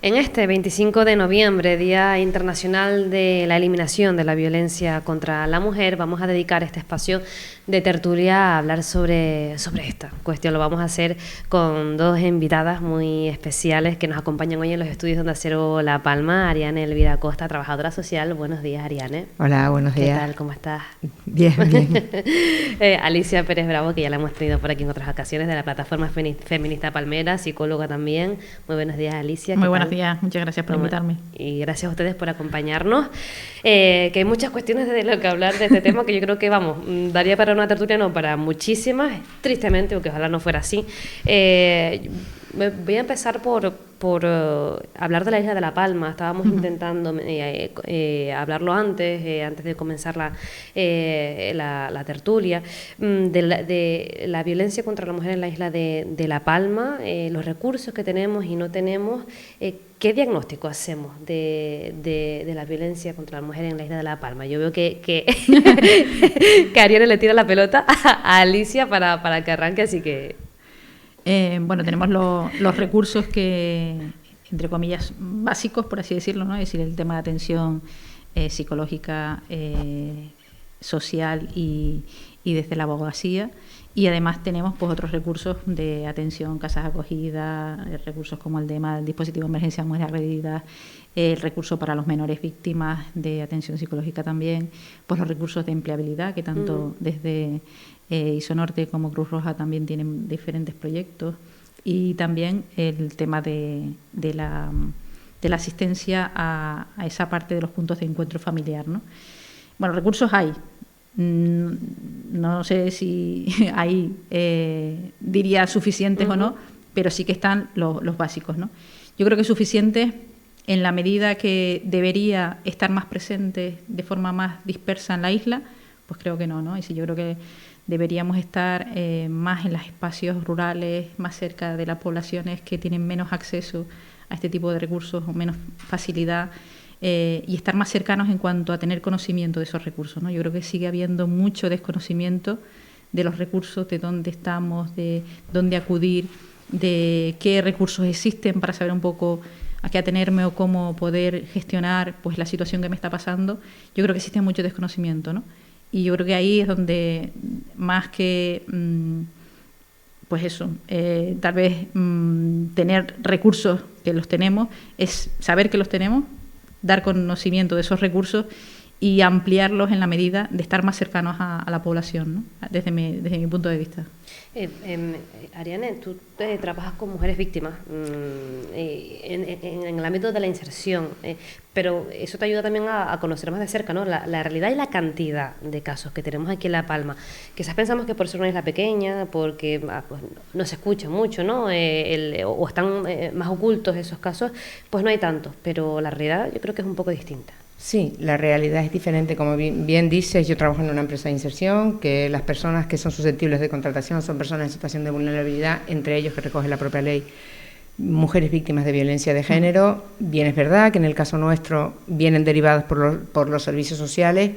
En este 25 de noviembre, Día Internacional de la Eliminación de la Violencia contra la Mujer, vamos a dedicar este espacio de tertulia a hablar sobre esta cuestión. Lo vamos a hacer con dos invitadas muy especiales que nos acompañan hoy en los estudios de Onda Cero La Palma. Ariane Elvira Costa, trabajadora social. Buenos días, Ariane. Hola, buenos días. ¿Qué tal? ¿Cómo estás? Bien, bien. Alicia Pérez Bravo, que ya la hemos tenido por aquí en otras ocasiones, de la plataforma feminista Palmera, psicóloga también. Muy buenos días, Alicia. Muy buenos días, muchas gracias por invitarme. Y gracias a ustedes por acompañarnos. Que hay muchas cuestiones de lo que hablar de este tema que yo creo que, vamos, daría para una tertulia, no, para muchísimas, tristemente, porque ojalá no fuera así. Voy a empezar por hablar de la isla de La Palma. Estábamos intentando hablarlo antes de comenzar la tertulia, de la violencia contra la mujer en la isla de La Palma, los recursos que tenemos y no tenemos. ¿Qué diagnóstico hacemos de la violencia contra la mujer en la isla de La Palma? Yo veo que Ariane le tira la pelota a Alicia para que arranque, así que... Bueno, tenemos los recursos que, entre comillas, básicos, por así decirlo, ¿no? Es decir, el tema de atención psicológica, social y desde la abogacía. Y además tenemos pues otros recursos de atención, casas acogidas, recursos como el tema del dispositivo de emergencia de mujeres agredidas, el recurso para los menores víctimas de atención psicológica también, pues los recursos de empleabilidad que tanto desde Isonorte como Cruz Roja también tienen diferentes proyectos, y también el tema de la asistencia a esa parte de los puntos de encuentro familiar, ¿no? Bueno, recursos hay. No sé si hay, diría, suficientes o no, pero sí que están los básicos, ¿no? Yo creo que es suficiente en la medida que debería estar más presente de forma más dispersa en la isla, pues creo que no, ¿no? Y sí, yo creo que deberíamos estar más en los espacios rurales, más cerca de las poblaciones que tienen menos acceso a este tipo de recursos o menos facilidad, y estar más cercanos en cuanto a tener conocimiento de esos recursos, ¿no? Yo creo que sigue habiendo mucho desconocimiento de los recursos, de dónde estamos, de dónde acudir, de qué recursos existen para saber un poco a qué atenerme o cómo poder gestionar pues la situación que me está pasando. Yo creo que existe mucho desconocimiento, ¿no? Y yo creo que ahí es donde, más que pues eso, tal vez tener recursos, que los tenemos, es saber que los tenemos, dar conocimiento de esos recursos y ampliarlos en la medida de estar más cercanos a la población, ¿no? Desde mi punto de vista. Ariane, tú trabajas con mujeres víctimas en el ámbito de la inserción, pero eso te ayuda también a conocer más de cerca, ¿no? La realidad y la cantidad de casos que tenemos aquí en La Palma. Quizás pensamos que por ser una isla pequeña, porque pues no se escucha mucho, ¿no? O están más ocultos esos casos, pues no hay tantos, pero la realidad yo creo que es un poco distinta. Sí, la realidad es diferente. Como bien dices, yo trabajo en una empresa de inserción, que las personas que son susceptibles de contratación son personas en situación de vulnerabilidad, entre ellos, que recoge la propia ley, mujeres víctimas de violencia de género. Bien es verdad que en el caso nuestro vienen derivadas por los servicios sociales.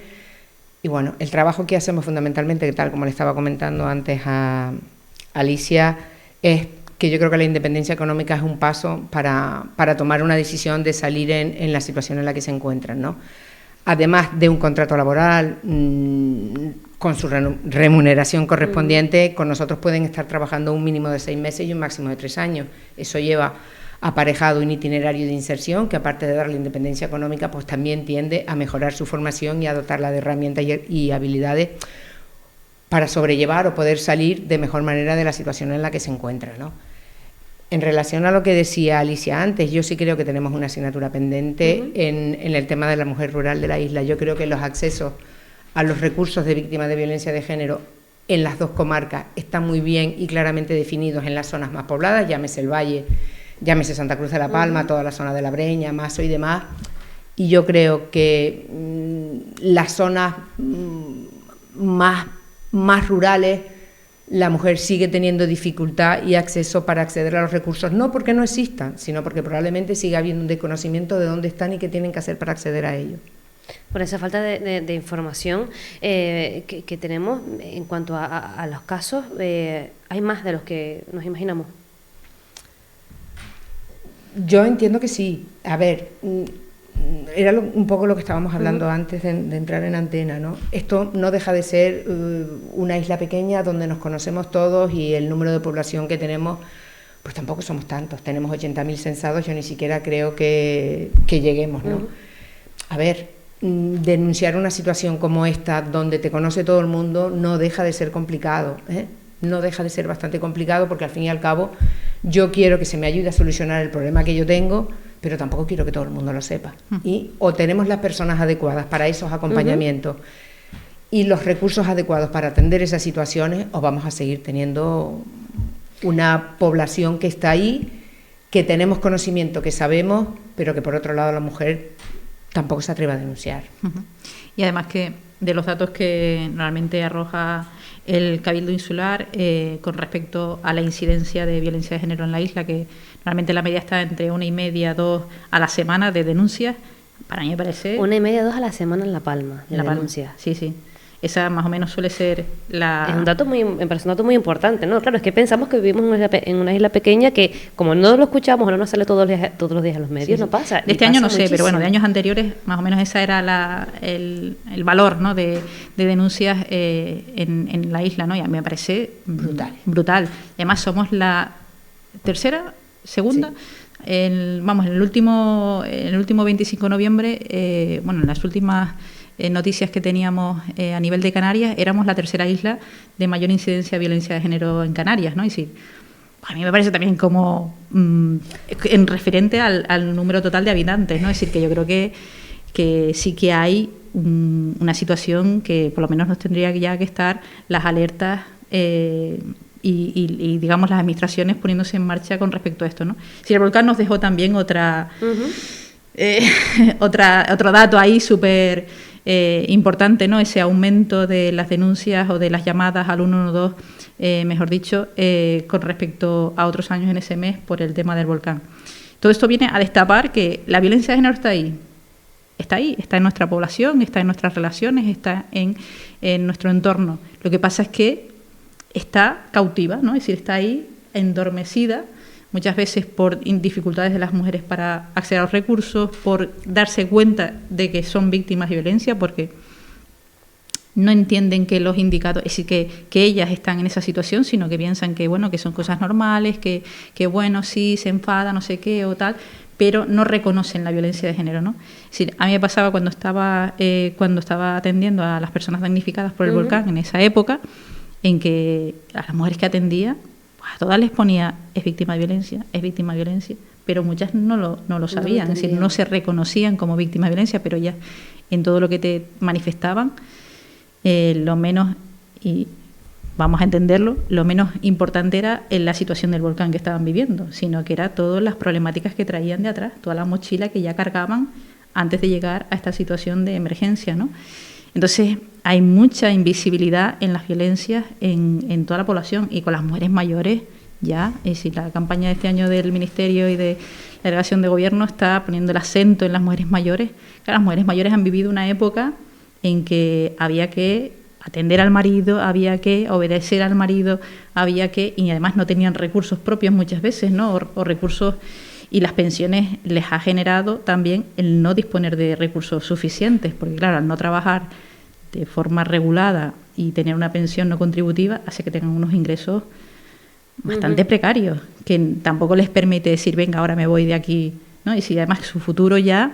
Y bueno, el trabajo que hacemos fundamentalmente, tal como le estaba comentando antes a Alicia, es que yo creo que la independencia económica es un paso para tomar una decisión de salir en la situación en la que se encuentran, ¿no? Además de un contrato laboral con su remuneración correspondiente, con nosotros pueden estar trabajando un mínimo de 6 meses y un máximo de 3 años. Eso lleva aparejado un itinerario de inserción que, aparte de darle independencia económica, pues también tiende a mejorar su formación y a dotarla de herramientas y habilidades para sobrellevar o poder salir de mejor manera de la situación en la que se encuentra, ¿no? En relación a lo que decía Alicia antes, yo sí creo que tenemos una asignatura pendiente en el tema de la mujer rural de la isla. Yo creo que los accesos a los recursos de víctimas de violencia de género en las dos comarcas están muy bien y claramente definidos en las zonas más pobladas, llámese el Valle, llámese Santa Cruz de la Palma, toda la zona de la Breña, Mazo y demás. Y yo creo que las zonas más rurales, la mujer sigue teniendo dificultad y acceso para acceder a los recursos, no porque no existan, sino porque probablemente siga habiendo un desconocimiento de dónde están y qué tienen que hacer para acceder a ellos. Por esa falta de información que tenemos en cuanto a los casos, hay más de los que nos imaginamos. Yo entiendo que sí. A ver, era un poco lo que estábamos hablando antes de entrar en antena, ¿no? Esto no deja de ser una isla pequeña donde nos conocemos todos y el número de población que tenemos, pues tampoco somos tantos. Tenemos 80.000 censados, yo ni siquiera creo que lleguemos, ¿no? A ver, denunciar una situación como esta, donde te conoce todo el mundo, no deja de ser complicado, ¿eh? No deja de ser bastante complicado, porque al fin y al cabo yo quiero que se me ayude a solucionar el problema que yo tengo, pero tampoco quiero que todo el mundo lo sepa. Y o tenemos las personas adecuadas para esos acompañamientos y los recursos adecuados para atender esas situaciones, o vamos a seguir teniendo una población que está ahí, que tenemos conocimiento, que sabemos, pero que por otro lado la mujer tampoco se atreve a denunciar. Y además que de los datos que normalmente arroja el Cabildo Insular con respecto a la incidencia de violencia de género en la isla, que normalmente la media está entre 1,5 a 2 a la semana de denuncias, para mí me parece... 1,5 a 2 a la semana en La Palma, de denuncias. Sí, sí. Esa más o menos suele ser la... Es un dato me parece un dato muy importante, ¿no? Claro, es que pensamos que vivimos en una isla pequeña que, como no lo escuchamos o no nos sale todos los días a los medios, no pasa. De este año no sé, pero bueno, de años anteriores, más o menos esa era el valor, ¿no?, de denuncias en la isla, ¿no? Y a mí me parece brutal. Y además somos la tercera, segunda... Sí. En el último 25 de noviembre, en las últimas noticias que teníamos a nivel de Canarias, éramos la tercera isla de mayor incidencia de violencia de género en Canarias, ¿no? Y sí, a mí me parece también como en referente al número total de habitantes, ¿no? Es decir, que yo creo que sí que hay una situación que por lo menos nos tendría ya que estar las alertas y digamos las administraciones poniéndose en marcha con respecto a esto, ¿no? Si el volcán nos dejó también otro dato ahí súper importante, ¿no? Ese aumento de las denuncias o de las llamadas al 112, mejor dicho, con respecto a otros años en ese mes por el tema del volcán. Todo esto viene a destapar que la violencia de género está ahí, está en nuestra población, está en nuestras relaciones, está en nuestro entorno. Lo que pasa es que está cautiva, ¿no? Es decir, está ahí endormecida, muchas veces por dificultades de las mujeres para acceder a los recursos, por darse cuenta de que son víctimas de violencia, porque no entienden que los indicadores, es decir, que ellas están en esa situación, sino que piensan que bueno, que son cosas normales, que bueno, sí, se enfada, no sé qué o tal, pero no reconocen la violencia de género, ¿no? Es decir, a mí me pasaba cuando estaba atendiendo a las personas damnificadas por el volcán en esa época, en que a las mujeres que atendía, a todas les ponía es víctima de violencia, pero muchas no lo sabían, es decir, no se reconocían como víctimas de violencia, pero ya en todo lo que te manifestaban, lo menos, y vamos a entenderlo, lo menos importante era en la situación del volcán que estaban viviendo, sino que era todas las problemáticas que traían de atrás, toda la mochila que ya cargaban antes de llegar a esta situación de emergencia, ¿no? Entonces, hay mucha invisibilidad en las violencias en toda la población, y con las mujeres mayores ya, es decir, la campaña de este año del Ministerio y de la Delegación de Gobierno está poniendo el acento en las mujeres mayores. Claro, las mujeres mayores han vivido una época en que había que atender al marido, había que obedecer al marido, y además no tenían recursos propios muchas veces, ¿no? O recursos, y las pensiones les ha generado también el no disponer de recursos suficientes, porque claro, al no trabajar de forma regulada y tener una pensión no contributiva, hace que tengan unos ingresos bastante precarios, que tampoco les permite decir, venga, ahora me voy de aquí, ¿no? Y si además su futuro ya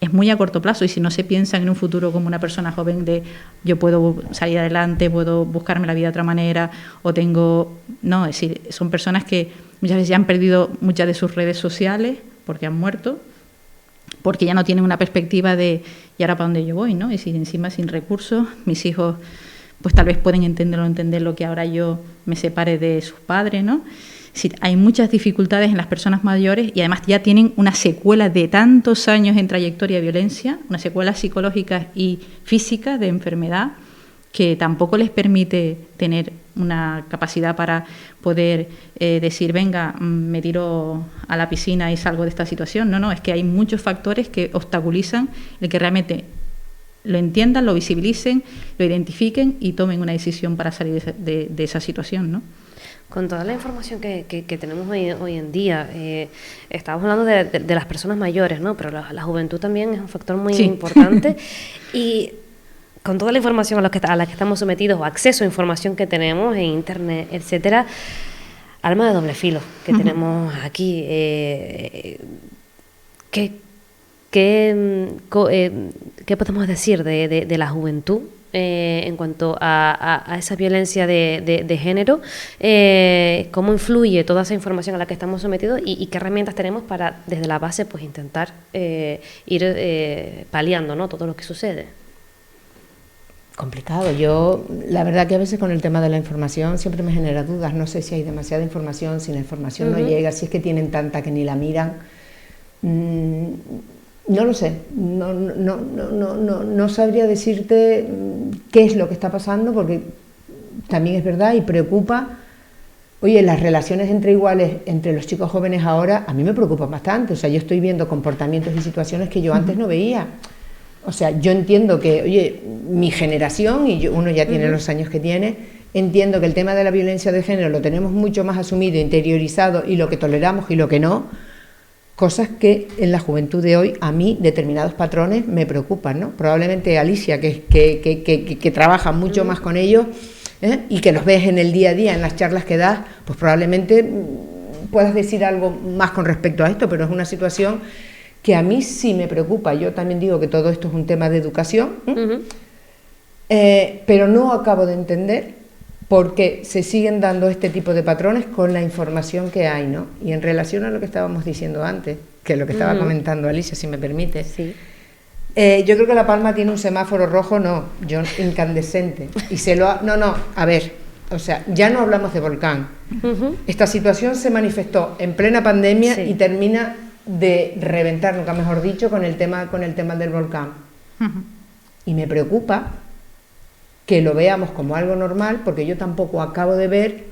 es muy a corto plazo, y si no se piensan en un futuro como una persona joven de yo puedo salir adelante, puedo buscarme la vida de otra manera, o tengo... No, es decir, son personas que muchas veces ya han perdido muchas de sus redes sociales porque han muerto, porque ya no tienen una perspectiva de ¿y ahora para dónde yo voy?, ¿no? Es decir, encima sin recursos, mis hijos pues tal vez pueden entender lo que ahora yo me separe de sus padres, ¿no? Es decir, hay muchas dificultades en las personas mayores, y además ya tienen una secuela de tantos años en trayectoria de violencia, una secuela psicológica y física de enfermedad, que tampoco les permite tener una capacidad para poder decir, venga, me tiro a la piscina y salgo de esta situación. No, es que hay muchos factores que obstaculizan el que realmente lo entiendan, lo visibilicen, lo identifiquen y tomen una decisión para salir de esa situación, ¿no? Con toda la información que tenemos hoy en día, estamos hablando de las personas mayores, ¿no? Pero la juventud también es un factor muy importante. Y con toda la información a la que estamos sometidos, o acceso a información que tenemos en Internet, etcétera, arma de doble filo que tenemos aquí. ¿Qué podemos decir de la juventud en cuanto a esa violencia de género? ¿Cómo influye toda esa información a la que estamos sometidos y qué herramientas tenemos para, desde la base, pues intentar ir paliando, ¿no?, todo lo que sucede? Complicado. Yo, la verdad que a veces con el tema de la información siempre me genera dudas. No sé si hay demasiada información, si la información no llega, si es que tienen tanta que ni la miran. No lo sé. No sabría decirte qué es lo que está pasando, porque también es verdad y preocupa. Oye, las relaciones entre iguales, entre los chicos jóvenes ahora, a mí me preocupan bastante. O sea, yo estoy viendo comportamientos y situaciones que yo antes no veía. O sea, yo entiendo que, oye, mi generación, y uno ya tiene los años que tiene, entiendo que el tema de la violencia de género lo tenemos mucho más asumido, interiorizado, y lo que toleramos y lo que no, cosas que en la juventud de hoy, a mí, determinados patrones me preocupan, ¿no? Probablemente Alicia, que trabaja mucho más con ellos, y que los ves en el día a día, en las charlas que das, pues probablemente puedas decir algo más con respecto a esto, pero es una situación que a mí sí me preocupa. Yo también digo que todo esto es un tema de educación, pero no acabo de entender por qué se siguen dando este tipo de patrones con la información que hay, ¿no? Y en relación a lo que estábamos diciendo antes, que es lo que estaba comentando Alicia, si me permite, sí. Yo creo que La Palma tiene un semáforo rojo, incandescente, y a ver, o sea, ya no hablamos de volcán. Esta situación se manifestó en plena pandemia y termina de reventar, nunca mejor dicho, con el tema del volcán. Y me preocupa que lo veamos como algo normal, porque yo tampoco acabo de ver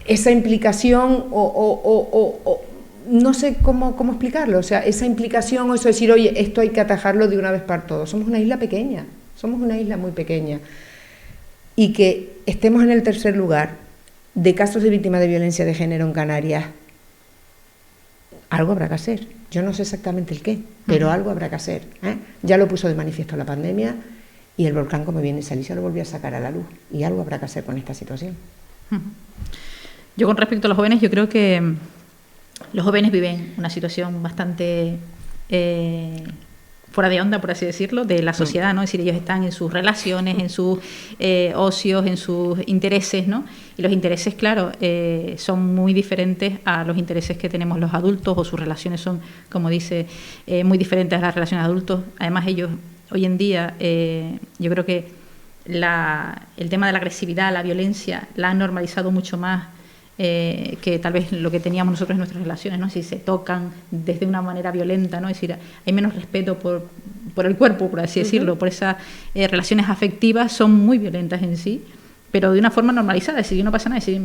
esa implicación o no sé cómo explicarlo, o sea, esa implicación o eso de decir, oye, esto hay que atajarlo de una vez para todos. Somos una isla pequeña, somos una isla muy pequeña, y que estemos en el tercer lugar de casos de víctimas de violencia de género en Canarias, algo habrá que hacer. Yo no sé exactamente el qué, pero algo habrá que hacer, ¿eh? Ya lo puso de manifiesto la pandemia, y el volcán, como bien dice Alicia, lo volvió a sacar a la luz, y algo habrá que hacer con esta situación. Yo, con respecto a los jóvenes, yo creo que los jóvenes viven una situación bastante fuera de onda, por así decirlo, de la sociedad, ¿no? Es decir, ellos están en sus relaciones, en sus ocios, en sus intereses, ¿no? Y los intereses, claro, son muy diferentes a los intereses que tenemos los adultos, o sus relaciones son, como dice, muy diferentes a las relaciones de adultos. Además, ellos, hoy en día, yo creo que el tema de la agresividad, la violencia, la han normalizado mucho más que tal vez lo que teníamos nosotros en nuestras relaciones, ¿no? Si se tocan desde una manera violenta, ¿no? Es decir, hay menos respeto por el cuerpo, por así decirlo, por esas relaciones afectivas son muy violentas en sí, pero de una forma normalizada. Es decir, no pasa nada, es decir,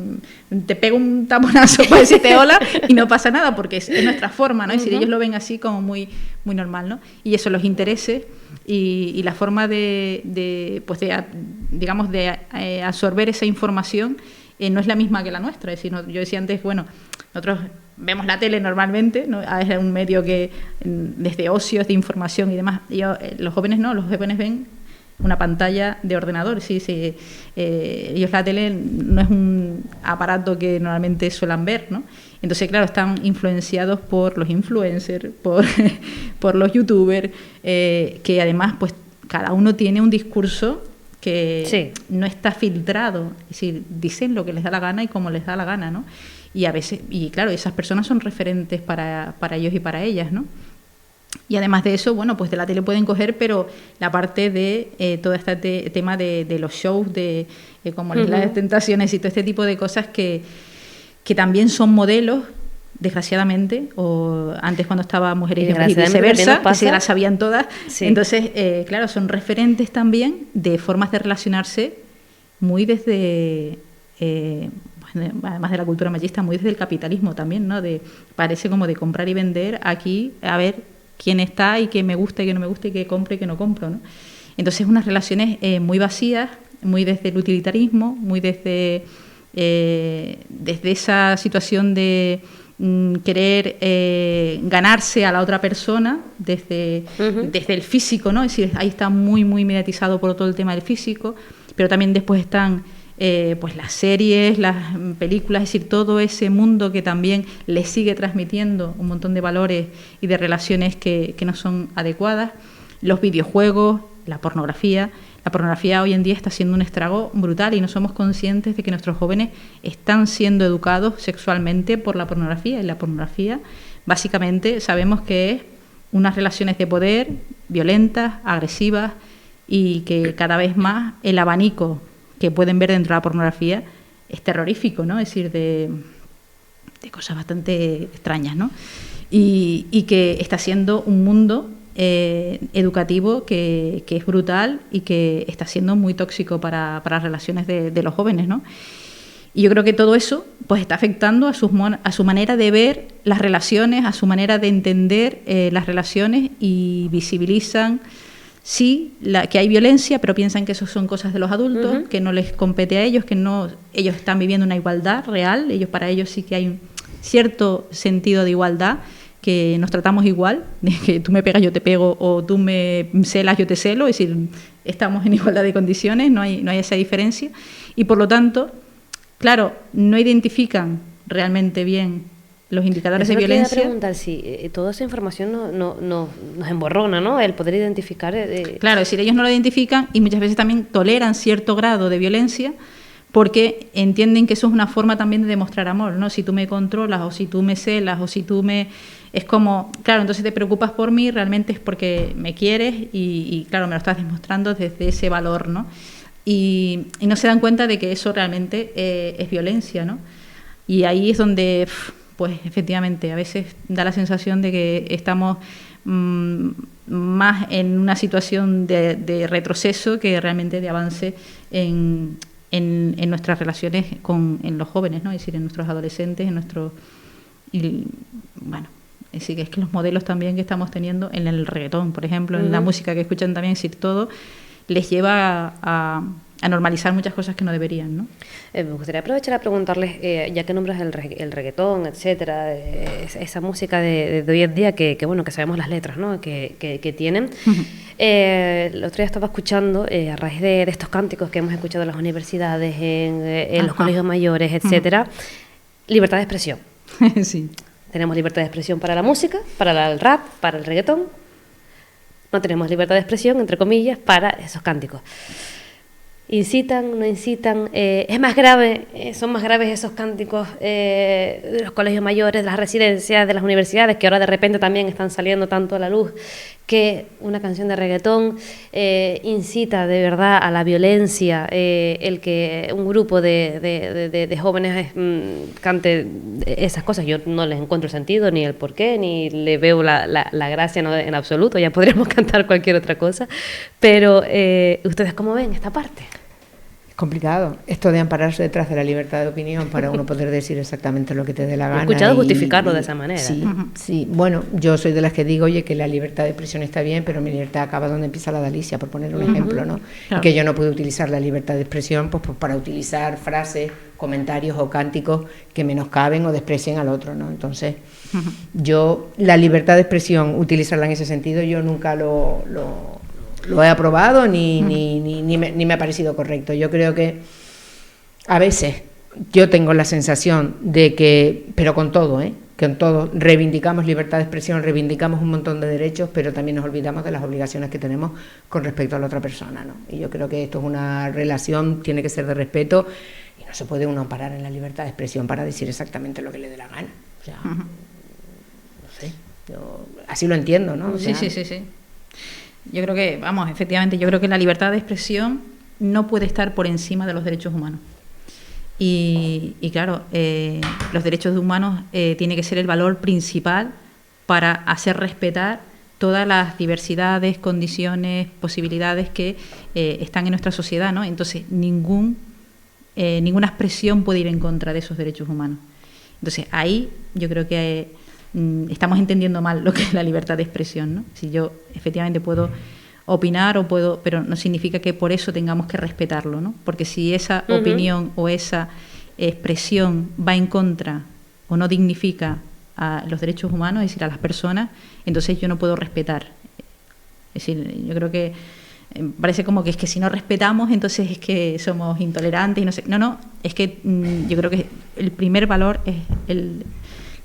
te pego un taponazo para decirte hola y no pasa nada, porque es nuestra forma, ¿no? Es decir, ellos lo ven así como muy, muy normal, ¿no? Y eso, los intereses y la forma de absorber esa información no es la misma que la nuestra. Es decir, yo decía antes, bueno, nosotros vemos la tele normalmente, ¿no? Es un medio que desde ocios de información y demás. Los jóvenes no, los jóvenes ven una pantalla de ordenador. Ellos, la tele no es un aparato que normalmente suelen ver, ¿no? Entonces, claro, están influenciados por los influencers, por los youtubers, que además, pues, cada uno tiene un discurso que no está filtrado, es decir, dicen lo que les da la gana y como les da la gana, ¿no? Y a veces, y claro, esas personas son referentes para ellos y para ellas, ¿no? Y además de eso, bueno, pues de la tele pueden coger, pero la parte de todo este tema de los shows, de como las tentaciones y todo este tipo de cosas que también son modelos, desgraciadamente, o antes cuando estaba Mujeres y viceversa, que se las sabían todas. Sí. Entonces, claro, son referentes también de formas de relacionarse muy desde, además de la cultura machista, muy desde el capitalismo también, ¿no? Parece como de comprar y vender aquí, a ver quién está y qué me gusta y qué no me gusta y qué compro y qué no compro, ¿no? Entonces, unas relaciones muy vacías, muy desde el utilitarismo, muy desde desde esa situación de querer ganarse a la otra persona desde el físico, ¿no? Es decir, ahí está muy mediatizado por todo el tema del físico, pero también después están pues las series, las películas, es decir, todo ese mundo que también le sigue transmitiendo un montón de valores y de relaciones que no son adecuadas, los videojuegos, la pornografía. La pornografía hoy en día está haciendo un estrago brutal y no somos conscientes de que nuestros jóvenes están siendo educados sexualmente por la pornografía. Y la pornografía, básicamente, sabemos que es unas relaciones de poder violentas, agresivas, y que cada vez más el abanico que pueden ver dentro de la pornografía es terrorífico, ¿no? Es decir, de cosas bastante extrañas, ¿no? Y que está siendo un mundo educativo que es brutal y que está siendo muy tóxico para las relaciones de los jóvenes, ¿no? Y yo creo que todo eso pues está afectando a su manera de ver las relaciones, a su manera de entender las relaciones, y visibilizan, sí, que hay violencia, pero piensan que eso son cosas de los adultos, que no les compete a ellos, que no, ellos están viviendo una igualdad real, para ellos sí que hay un cierto sentido de igualdad, que nos tratamos igual, de que tú me pegas, yo te pego, o tú me celas, yo te celo, es decir, estamos en igualdad de condiciones, no hay esa diferencia, y por lo tanto, claro, no identifican realmente bien los indicadores de violencia. Quería preguntar si toda esa información nos emborrona, ¿no? El poder identificar. Claro, es decir, ellos no lo identifican y muchas veces también toleran cierto grado de violencia porque entienden que eso es una forma también de demostrar amor, ¿no? Si tú me controlas o si tú me celas o si tú me... Es como, claro, entonces te preocupas por mí, realmente es porque me quieres y claro, me lo estás demostrando desde ese valor, ¿no? Y no se dan cuenta de que eso realmente es violencia, ¿no? Y ahí es donde, pues efectivamente, a veces da la sensación de que estamos más en una situación de retroceso que realmente de avance en nuestras relaciones en los jóvenes, ¿no? Es decir, en nuestros adolescentes, bueno, es decir, es que los modelos también que estamos teniendo en el reggaetón, por ejemplo, en la música que escuchan también, es decir, todo les lleva a normalizar muchas cosas que no deberían, ¿no? Me gustaría aprovechar a preguntarles, ya que nombras el reggaetón, etcétera, esa música de hoy en día que bueno, que sabemos las letras, ¿no? que tienen. El otro día estaba escuchando, a raíz de estos cánticos que hemos escuchado en las universidades, en los colegios mayores, etcétera, libertad de expresión. Sí. Tenemos libertad de expresión para la música, para el rap, para el reggaetón. No tenemos libertad de expresión, entre comillas, para esos cánticos. ¿Incitan, no incitan? ¿Es más grave, son más graves esos cánticos de los colegios mayores, de las residencias, de las universidades, que ahora de repente también están saliendo tanto a la luz, que una canción de reggaetón incita de verdad a la violencia, el que un grupo de jóvenes cante esas cosas? Yo no les encuentro el sentido, ni el porqué, ni le veo la gracia en absoluto. Ya podríamos cantar cualquier otra cosa, pero ¿ustedes cómo ven esta parte? Complicado esto de ampararse detrás de la libertad de opinión para uno poder decir exactamente lo que te dé la gana. He escuchado justificarlo de esa manera. Sí, sí. Bueno, yo soy de las que digo, oye, que la libertad de expresión está bien, pero mi libertad acaba donde empieza la de Alicia, por poner un ejemplo, ¿no? Claro. Y que yo no puedo utilizar la libertad de expresión pues para utilizar frases, comentarios o cánticos que menoscaben o desprecien al otro, ¿no? Entonces, yo, la libertad de expresión, utilizarla en ese sentido, yo nunca lo he aprobado ni me ha parecido correcto. Yo creo que a veces yo tengo la sensación de que, pero con todo, que en todo reivindicamos libertad de expresión, reivindicamos un montón de derechos, pero también nos olvidamos de las obligaciones que tenemos con respecto a la otra persona, ¿no? Y yo creo que esto es una relación, tiene que ser de respeto, y no se puede uno amparar en la libertad de expresión para decir exactamente lo que le dé la gana. O sea, no sé, yo así lo entiendo, ¿no? O sea, sí. Yo creo que, efectivamente, yo creo que la libertad de expresión no puede estar por encima de los derechos humanos. Y claro, los derechos humanos tiene que ser el valor principal para hacer respetar todas las diversidades, condiciones, posibilidades que están en nuestra sociedad, ¿no? Entonces, ninguna expresión puede ir en contra de esos derechos humanos. Entonces, ahí yo creo que estamos entendiendo mal lo que es la libertad de expresión, ¿no? Si yo efectivamente puedo opinar pero no significa que por eso tengamos que respetarlo, ¿no? Porque si esa opinión o esa expresión va en contra o no dignifica a los derechos humanos, es decir, a las personas, entonces yo no puedo respetar. Es decir, yo creo que parece como que es que si no respetamos, entonces es que somos intolerantes y no sé. No, es que yo creo que el primer valor es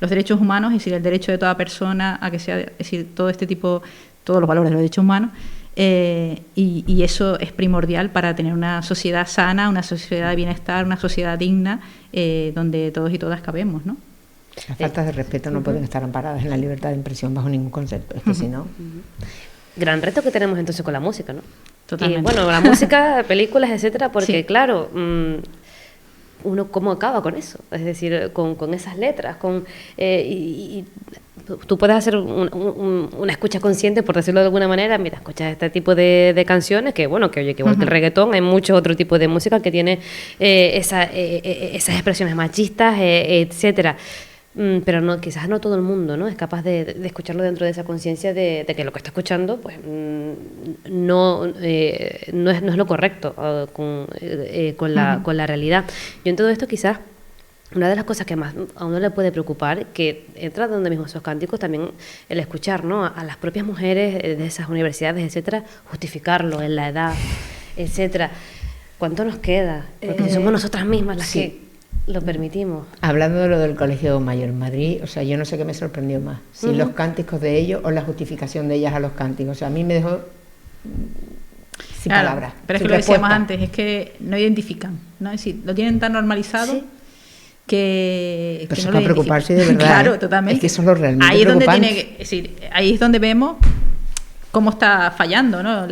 los derechos humanos, es decir, el derecho de toda persona a que sea, es decir, todo este tipo, todos los valores de los derechos humanos, y eso es primordial para tener una sociedad sana, una sociedad de bienestar, una sociedad digna, donde todos y todas cabemos, ¿no? Las faltas de respeto no pueden estar amparadas en la libertad de impresión bajo ningún concepto, es que si no... Gran reto que tenemos entonces con la música, ¿no? Totalmente. Y bueno, la música, películas, etcétera, porque Sí. claro, uno cómo acaba con eso, es decir, con esas letras, y tú puedes hacer una escucha consciente, por decirlo de alguna manera, mira, escuchas este tipo de canciones, que bueno, que oye, que igual que el reggaetón, hay mucho otro tipo de música que tiene esas expresiones machistas, etcétera. Pero no, quizás no todo el mundo, ¿no? Es capaz de escucharlo dentro de esa conciencia de que lo que está escuchando pues no es lo correcto con la realidad. Yo en todo esto quizás una de las cosas que más a uno le puede preocupar, que entra donde mismo esos cánticos, también el escuchar, ¿no? A las propias mujeres de esas universidades, etcétera, justificarlo en la edad, etcétera. ¿Cuánto nos queda? Porque somos nosotras mismas las que lo permitimos. Hablando de lo del Colegio Mayor en Madrid, o sea, yo no sé qué me sorprendió más, si los cánticos de ellos o la justificación de ellas a los cánticos. O sea, a mí me dejó sin palabras. Pero es sin que lo decíamos respuesta. antes, es que no identifican, ¿no? Es decir, lo tienen tan normalizado Sí. que Pero eso no es lo para preocuparse de identifican. verdad. Claro, ¿eh? totalmente. Es que eso es lo realmente ahí es donde preocupante. tiene que, es decir, ahí es donde vemos cómo está fallando, ¿no?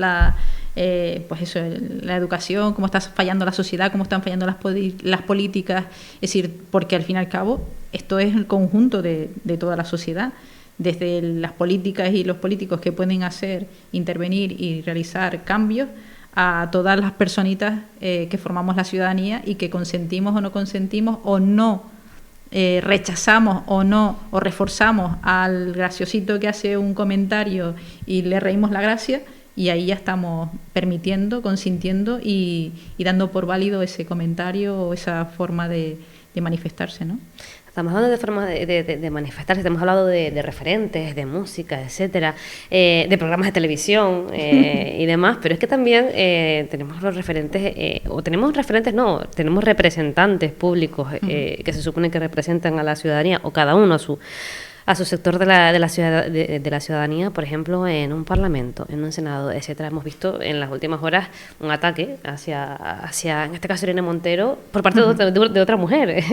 Pues eso, la educación, cómo está fallando la sociedad, cómo están fallando las políticas, es decir, porque al fin y al cabo esto es el conjunto de toda la sociedad, desde las políticas y los políticos que pueden intervenir y realizar cambios, a todas las personitas que formamos la ciudadanía y que consentimos o no consentimos o no rechazamos o reforzamos al graciosito que hace un comentario y le reímos la gracia, y ahí ya estamos permitiendo, consintiendo y dando por válido ese comentario o esa forma de manifestarse, ¿no? Estamos hablando de formas de manifestarse, estamos hablando de referentes, de música, etcétera, de programas de televisión y demás, pero es que también tenemos los referentes, tenemos representantes públicos que se supone que representan a la ciudadanía, o cada uno a su sector de la ciudadanía, por ejemplo, en un parlamento, en un senado, etcétera. Hemos visto en las últimas horas un ataque hacia en este caso, Irene Montero, por parte de otra mujer,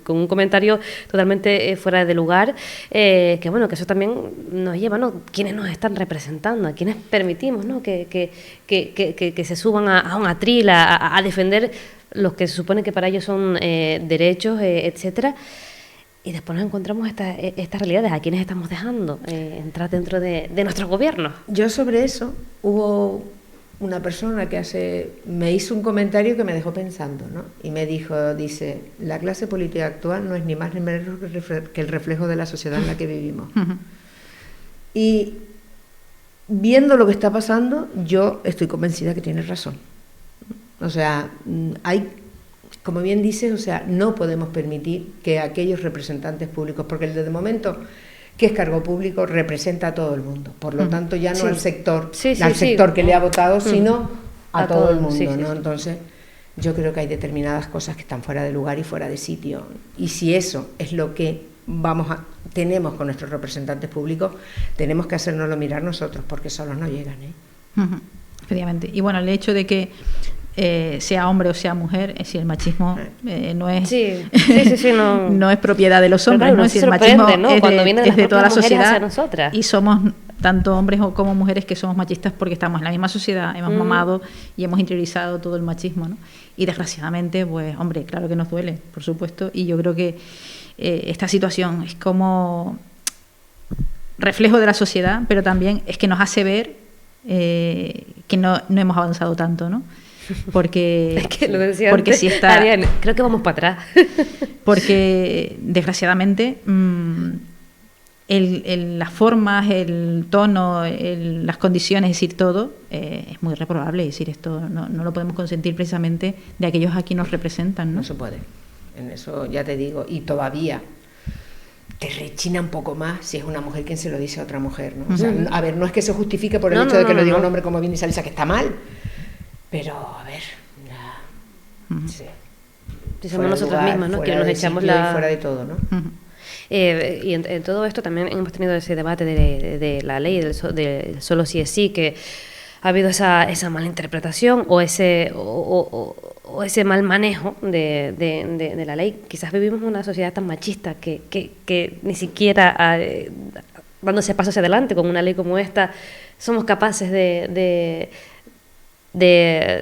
con un comentario totalmente fuera de lugar, que bueno, que eso también nos lleva, ¿no? ¿Quiénes nos están representando? ¿A quiénes permitimos, ¿no? que se suban a un atril a defender los que se supone que para ellos son derechos, etcétera? Y después nos encontramos estas realidades, a quienes estamos dejando entrar dentro de nuestro gobierno. Yo sobre eso hubo una persona que me hizo un comentario que me dejó pensando, ¿no? Y me dice, la clase política actual no es ni más ni menos que el reflejo de la sociedad en la que vivimos. Y viendo lo que está pasando, yo estoy convencida que tiene razón. O sea, como bien dices, o sea, no podemos permitir que aquellos representantes públicos, porque el de momento que es cargo público representa a todo el mundo, por lo tanto ya no al sector, sector que le ha votado, sino a todo el mundo, ¿no? Entonces, yo creo que hay determinadas cosas que están fuera de lugar y fuera de sitio, y si eso es lo que tenemos con nuestros representantes públicos, tenemos que hacérnoslo mirar nosotros, porque solos no llegan, ¿eh? Efectivamente. Y bueno, el hecho de que sea hombre o sea mujer, es decir, el machismo no es no es propiedad de los hombres, ¿no? Es decir, el machismo es de toda la sociedad, y somos tanto hombres como mujeres que somos machistas porque estamos en la misma sociedad, hemos mamado y hemos interiorizado todo el machismo, ¿no? Y desgraciadamente, pues, hombre, claro que nos duele, por supuesto, y yo creo que esta situación es como reflejo de la sociedad, pero también es que nos hace ver que no hemos avanzado tanto, ¿no? Porque, es que lo decía porque antes, si está, Ariane, creo que vamos para atrás. Porque desgraciadamente las formas, el tono, las condiciones, es decir, todo, es muy reprobable. Es decir, esto no lo podemos consentir precisamente de aquellos a quienes nos representan, ¿no? No se puede. En eso ya te digo. Y todavía te rechina un poco más si es una mujer quien se lo dice a otra mujer, ¿no? O sea, a ver, no es que se justifique por el hecho de que lo diga un hombre, como bien dice Alisa, que está mal. Pero, a ver, sí. Somos nosotros mismas, ¿no? Que nos echamos fuera de todo, ¿no? Y en todo esto también hemos tenido ese debate de la ley del solo sí es sí, que ha habido esa mala interpretación o ese mal manejo de la ley. Quizás vivimos en una sociedad tan machista que ni siquiera dándose pasos hacia adelante con una ley como esta somos capaces de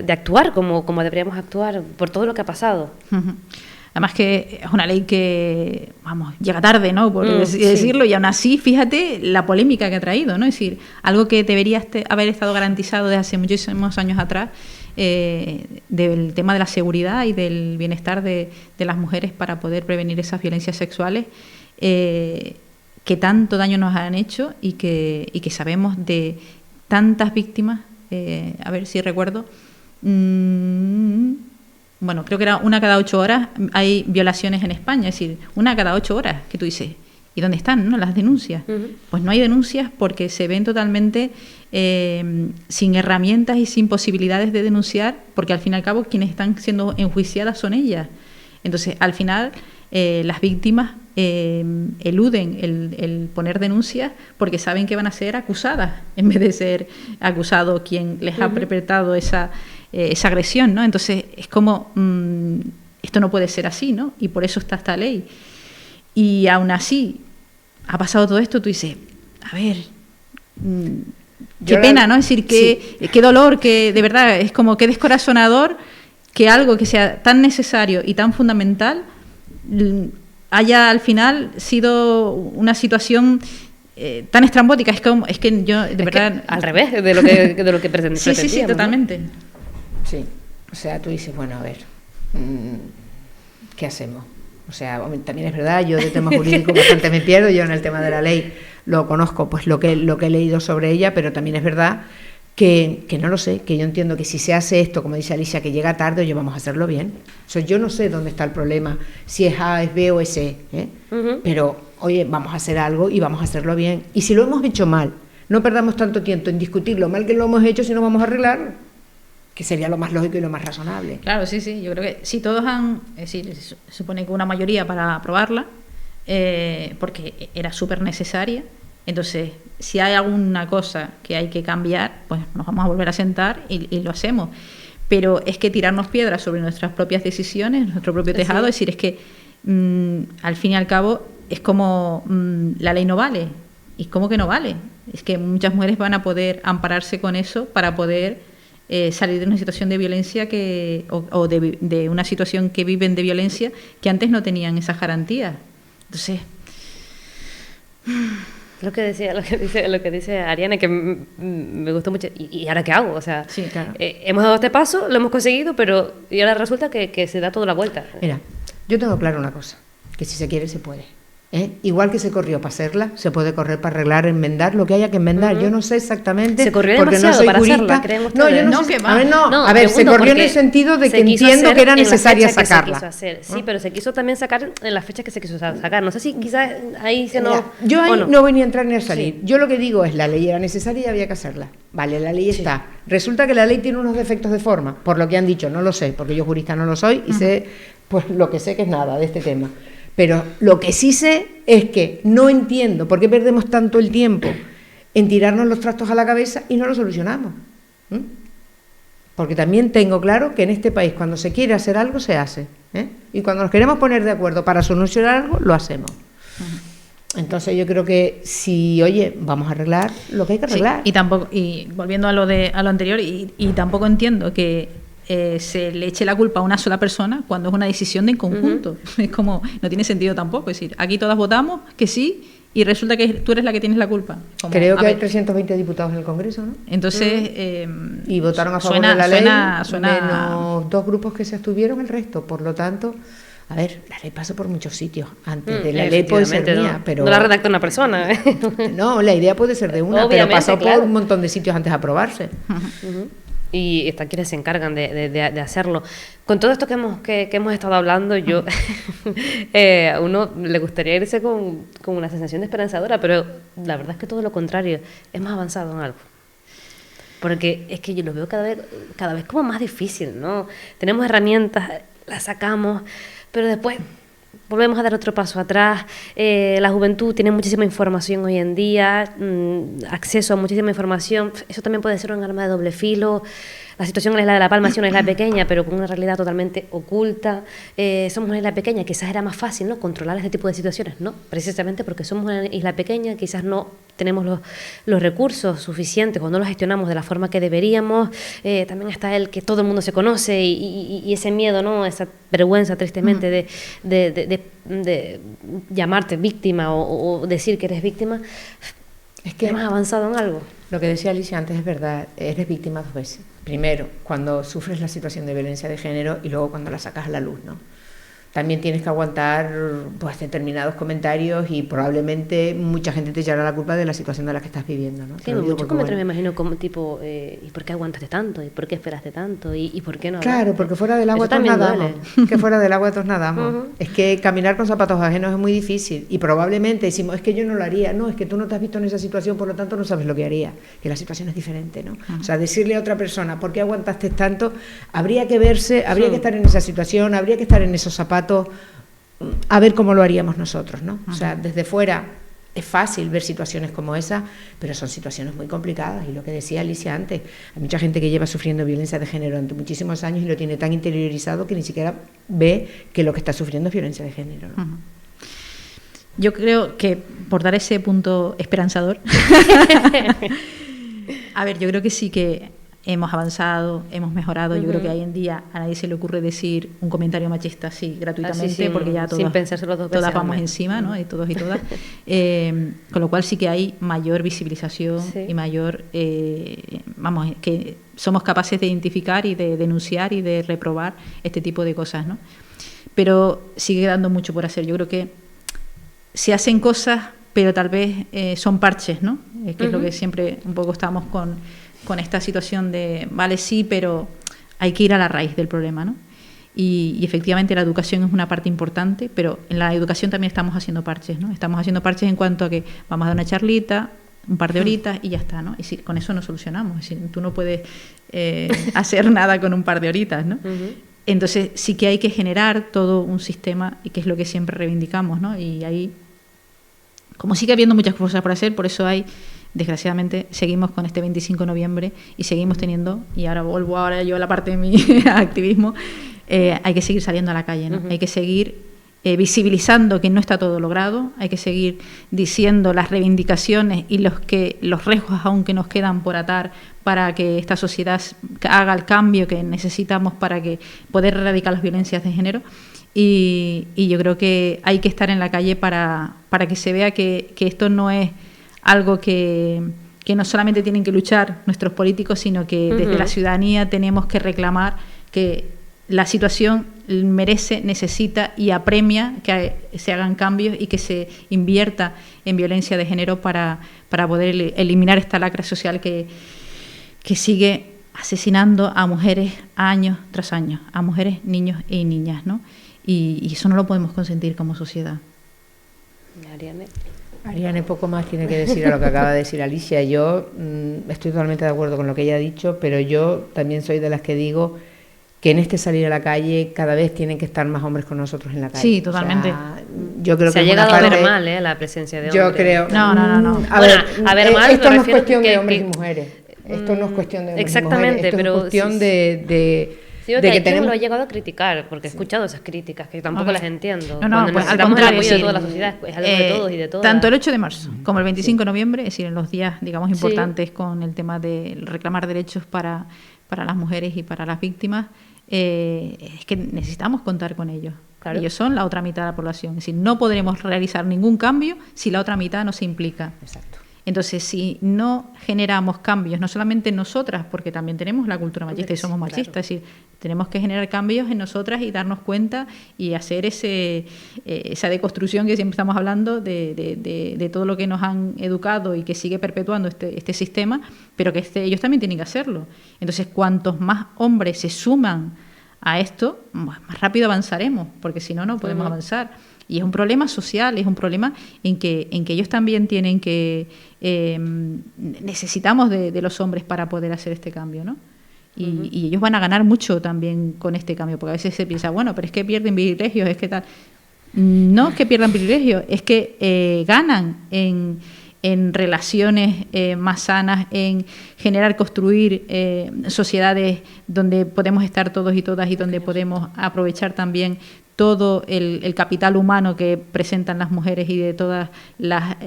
actuar como deberíamos actuar por todo lo que ha pasado. Además que es una ley que, vamos, llega tarde, ¿no? Por decirlo, y aún así, fíjate la polémica que ha traído, ¿no? Es decir, algo que debería haber estado garantizado desde hace muchísimos años atrás, del tema de la seguridad y del bienestar de las mujeres para poder prevenir esas violencias sexuales que tanto daño nos han hecho y que sabemos de tantas víctimas. A ver si recuerdo. Bueno, creo que era 1 cada 8 horas hay violaciones en España, es decir, 1 cada 8 horas, que tú dices, ¿y dónde están, no, las denuncias? Pues no hay denuncias porque se ven totalmente sin herramientas y sin posibilidades de denunciar, porque al fin y al cabo quienes están siendo enjuiciadas son ellas. Entonces, al final, las víctimas eluden el poner denuncias porque saben que van a ser acusadas en vez de ser acusado quien les ha perpetrado esa agresión, ¿no? Entonces es como esto no puede ser así, ¿no? Y por eso está esta ley. Y aún así ha pasado todo esto, tú dices, a ver, qué pena, ¿no? Es decir, qué dolor, que de verdad es como que descorazonador que algo que sea tan necesario y tan fundamental haya al final sido una situación tan estrambótica. Es que yo, de verdad... al revés de lo que pretendíamos. Sí, totalmente. ¿No? Sí, o sea, tú dices, bueno, a ver, ¿qué hacemos? O sea, también es verdad, yo de temas jurídicos bastante me pierdo, yo en el tema de la ley lo conozco, pues lo que he leído sobre ella, pero también es verdad que no lo sé, que yo entiendo que si se hace esto, como dice Alicia, que llega tarde, oye, vamos a hacerlo bien. O sea, yo no sé dónde está el problema, si es A, es B o es C, pero, oye, vamos a hacer algo y vamos a hacerlo bien. Y si lo hemos hecho mal, no perdamos tanto tiempo en discutir lo mal que lo hemos hecho, si no vamos a arreglarlo, que sería lo más lógico y lo más razonable. Claro, sí, yo creo que si todos es decir, se supone que una mayoría para aprobarla, porque era súper necesaria. Entonces, si hay alguna cosa que hay que cambiar, pues nos vamos a volver a sentar y lo hacemos. Pero es que tirarnos piedras sobre nuestras propias decisiones, nuestro propio tejado, es decir, es que al fin y al cabo es como la ley no vale. ¿Y cómo que no vale? Es que muchas mujeres van a poder ampararse con eso para poder salir de una situación de violencia o de una situación que viven de violencia que antes no tenían esas garantías. Entonces... Lo que dice Ariana, que me gustó mucho. ¿Y ahora qué hago? O sea, sí, claro. Hemos dado este paso, lo hemos conseguido, pero y ahora resulta que se da toda la vuelta. Mira, yo tengo claro una cosa, que si se quiere se puede. Igual que se corrió para hacerla, se puede correr para arreglar, enmendar lo que haya que enmendar. Yo no sé exactamente, se corrió porque demasiado no soy para jurista. Hacerla, ¿creen ustedes? No, yo no sé. A ver, se corrió en el sentido de que entiendo que era necesaria sacarla. Sí, pero se quiso también sacar en la fecha que se quiso sacar. No sé si quizás ahí se no... Yo ahí no voy ni a entrar ni a salir. Sí. Yo lo que digo es, la ley era necesaria y había que hacerla. Vale, la ley está. Resulta que la ley tiene unos defectos de forma, por lo que han dicho, no lo sé, porque yo jurista no lo soy y sé, pues lo que sé que es nada de este tema. Pero lo que sí sé es que no entiendo por qué perdemos tanto el tiempo en tirarnos los trastos a la cabeza y no lo solucionamos. Porque también tengo claro que en este país cuando se quiere hacer algo se hace. Y cuando nos queremos poner de acuerdo para solucionar algo, lo hacemos. Entonces yo creo que si, oye, vamos a arreglar lo que hay que arreglar. Sí, y volviendo a lo anterior, y tampoco entiendo que se le eche la culpa a una sola persona cuando es una decisión de en conjunto. Es como, no tiene sentido tampoco. Es decir, aquí todas votamos que sí y resulta que tú eres la que tienes la culpa. Como, creo que hay 320 diputados en el Congreso, ¿no? Entonces... y votaron a favor de la ley, menos 2 grupos que se abstuvieron, el resto. Por lo tanto, A ver, la ley pasó por muchos sitios. Antes de la ley puede ser mía, pero... No la redacta una persona. No, la idea puede ser de una, Obviamente, pero pasó claro, por un montón de sitios antes de aprobarse. Y están quienes se encargan de hacerlo. Con todo esto que hemos estado hablando, yo a uno le gustaría irse con una sensación de esperanzadora, pero la verdad es que todo lo contrario, es más avanzado en algo. Porque es que yo lo veo cada vez como más difícil, ¿no? Tenemos herramientas, las sacamos, pero después volvemos a dar otro paso atrás. La juventud tiene muchísima información hoy en día, acceso a muchísima información. Eso también puede ser un arma de doble filo. La situación en la isla de La Palma es una isla pequeña, pero con una realidad totalmente oculta. Somos una isla pequeña, quizás era más fácil, ¿no?, controlar este tipo de situaciones, ¿no? Precisamente porque somos una isla pequeña, quizás no tenemos los recursos suficientes o no los gestionamos de la forma que deberíamos. También está el que todo el mundo se conoce y ese miedo, ¿no?, esa vergüenza, tristemente, de llamarte víctima o decir que eres víctima. Es que hemos avanzado en algo. Lo que decía Alicia antes es verdad, eres víctima 2 veces. Primero, cuando sufres la situación de violencia de género y luego cuando la sacas a la luz, ¿no? También tienes que aguantar pues determinados comentarios y probablemente mucha gente te echará la culpa de la situación de la que estás viviendo, ¿no? Sí, muchos comentarios me imagino como tipo, ¿y por qué aguantaste tanto? ¿Y por qué esperaste tanto? ¿Y por qué no hablaste? Claro, porque fuera del agua todos nadamos. Que fuera del agua todos nadamos. Es que caminar con zapatos ajenos es muy difícil y probablemente decimos, es que yo no lo haría. No, es que tú no te has visto en esa situación, por lo tanto no sabes lo que haría. Que la situación es diferente, ¿no? O sea, decirle a otra persona, ¿por qué aguantaste tanto? Habría que verse, habría que estar en esa situación, habría que estar en esos zapatos, a ver cómo lo haríamos nosotros, ¿no? O sea, desde fuera es fácil ver situaciones como esa, pero son situaciones muy complicadas. Y lo que decía Alicia antes, hay mucha gente que lleva sufriendo violencia de género durante muchísimos años y lo tiene tan interiorizado que ni siquiera ve que lo que está sufriendo es violencia de género, ¿no? Yo creo que, por dar ese punto esperanzador, a ver, yo creo que sí que hemos avanzado, hemos mejorado. Yo creo que hoy en día a nadie se le ocurre decir un comentario machista así gratuitamente, porque ya todas vamos encima, ¿no? Y todos y todas. Con lo cual sí que hay mayor visibilización y mayor, vamos, que somos capaces de identificar y de denunciar y de reprobar este tipo de cosas, ¿no? Pero sigue quedando mucho por hacer. Yo creo que se hacen cosas, pero tal vez son parches, ¿no? Que es lo que siempre un poco estamos con esta situación de, vale, sí, pero hay que ir a la raíz del problema, ¿no? Y efectivamente la educación es una parte importante, pero en la educación también estamos haciendo parches, ¿no? Estamos haciendo parches en cuanto a que vamos a dar una charlita, un par de horitas y ya está, ¿no? Y si, con eso no solucionamos, es decir, tú no puedes hacer nada con un par de horitas, ¿no? Entonces sí que hay que generar todo un sistema, y que es lo que siempre reivindicamos, ¿no? Y ahí, como sigue habiendo muchas cosas por hacer, por eso desgraciadamente seguimos con este 25 de noviembre y seguimos teniendo, y ahora vuelvo yo a la parte de mi activismo, hay que seguir saliendo a la calle, ¿no? Hay que seguir visibilizando que no está todo logrado, hay que seguir diciendo las reivindicaciones y los riesgos aún que nos quedan por atar para que esta sociedad haga el cambio que necesitamos para poder erradicar las violencias de género. Y yo creo que hay que estar en la calle para que se vea que esto no es algo que no solamente tienen que luchar nuestros políticos, sino que desde la ciudadanía tenemos que reclamar que la situación merece, necesita y apremia que se hagan cambios y que se invierta en violencia de género para poder eliminar esta lacra social que sigue asesinando a mujeres año tras año, a mujeres, niños y niñas, ¿no? Y eso no lo podemos consentir como sociedad. Ariane poco más tiene que decir a lo que acaba de decir Alicia. Yo estoy totalmente de acuerdo con lo que ella ha dicho, pero yo también soy de las que digo que en este salir a la calle cada vez tienen que estar más hombres con nosotros en la calle. Sí, totalmente. O sea, yo creo se que ha llegado a ver mal la presencia de hombres. Yo creo. No. A ver mal, esto no es cuestión de hombres y mujeres. Esto no es cuestión de hombres exactamente, y mujeres. Esto es cuestión de que tenemos... lo he llegado a criticar, porque he escuchado esas críticas que tampoco las entiendo. No, pues al contrario, el apoyo sí, de toda la sociedad, es algo de todos y de todas. Tanto el 8 de marzo como el 25 de noviembre, es decir, en los días, digamos, importantes con el tema de reclamar derechos para las mujeres y para las víctimas, es que necesitamos contar con ellos. Claro. Ellos son la otra mitad de la población. Es decir, no podremos realizar ningún cambio si la otra mitad no se implica. Exacto. Entonces, si no generamos cambios, no solamente nosotras, porque también tenemos la cultura machista y somos machistas, claro. Es decir, tenemos que generar cambios en nosotras y darnos cuenta y hacer esa deconstrucción que siempre estamos hablando de todo lo que nos han educado y que sigue perpetuando este sistema, pero que ellos también tienen que hacerlo. Entonces, cuantos más hombres se suman a esto, más rápido avanzaremos, porque si no, no podemos avanzar. Y es un problema social, es un problema en que ellos también tienen que... necesitamos de los hombres para poder hacer este cambio, ¿no? Y ellos van a ganar mucho también con este cambio, porque a veces se piensa, bueno, pero es que pierden privilegios, es que tal... No es que pierdan privilegios, es que ganan en relaciones más sanas, en generar, construir sociedades donde podemos estar todos y todas y donde podemos aprovechar también todo el capital humano que presentan las mujeres y de todas las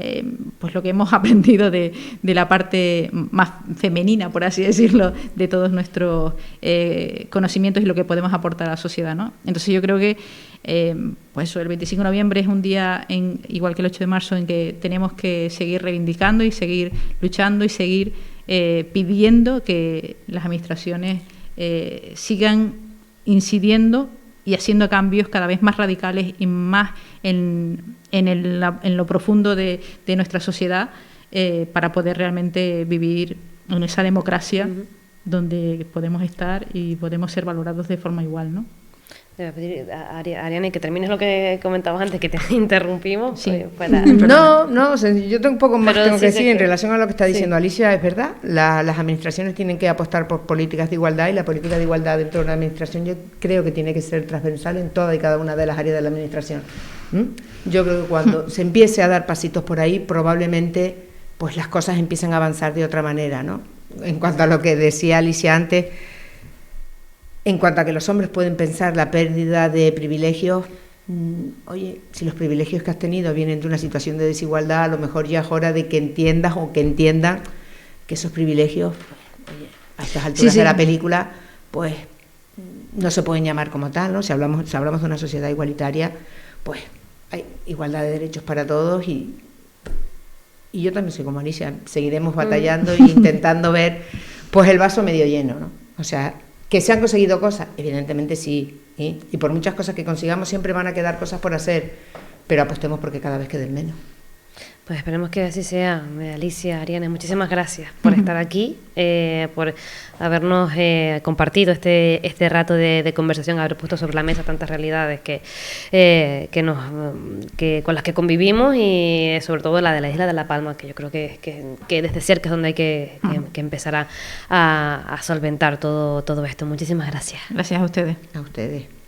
pues lo que hemos aprendido de la parte más femenina, por así decirlo, de todos nuestros conocimientos y lo que podemos aportar a la sociedad, ¿no? Entonces yo creo que pues eso, el 25 de noviembre es un día, igual que el 8 de marzo, en que tenemos que seguir reivindicando y seguir luchando y seguir pidiendo que las administraciones sigan incidiendo y haciendo cambios cada vez más radicales y más en lo profundo de nuestra sociedad para poder realmente vivir en esa democracia donde podemos estar y podemos ser valorados de forma igual, ¿no? Te voy a pedir, Ariane, que termines lo que comentabas antes, que te interrumpimos. Sí. No, o sea, yo tengo un poco más que decir en relación a lo que está diciendo Alicia. Es verdad, las administraciones tienen que apostar por políticas de igualdad, y la política de igualdad dentro de una administración yo creo que tiene que ser transversal en toda y cada una de las áreas de la administración. Yo creo que cuando se empiece a dar pasitos por ahí, probablemente pues las cosas empiezan a avanzar de otra manera, ¿no? En cuanto a lo que decía Alicia antes, en cuanto a que los hombres pueden pensar la pérdida de privilegios, oye, si los privilegios que has tenido vienen de una situación de desigualdad, a lo mejor ya es hora de que entiendas o que entiendan que esos privilegios, pues, oye, a estas alturas de la película, pues no se pueden llamar como tal, ¿no? Si hablamos de una sociedad igualitaria, pues hay igualdad de derechos para todos y yo también soy como Alicia, seguiremos batallando e intentando ver pues el vaso medio lleno, ¿no? O sea, ¿que se han conseguido cosas? Evidentemente sí, ¿eh? Y por muchas cosas que consigamos siempre van a quedar cosas por hacer, pero apostemos porque cada vez queden menos. Pues esperemos que así sea. Alicia, Ariane, muchísimas gracias por estar aquí, por habernos compartido este rato de conversación, haber puesto sobre la mesa tantas realidades que con las que convivimos, y sobre todo la de la isla de La Palma, que yo creo que desde cerca es donde hay que empezar a solventar todo esto. Muchísimas gracias. Gracias a ustedes. A ustedes.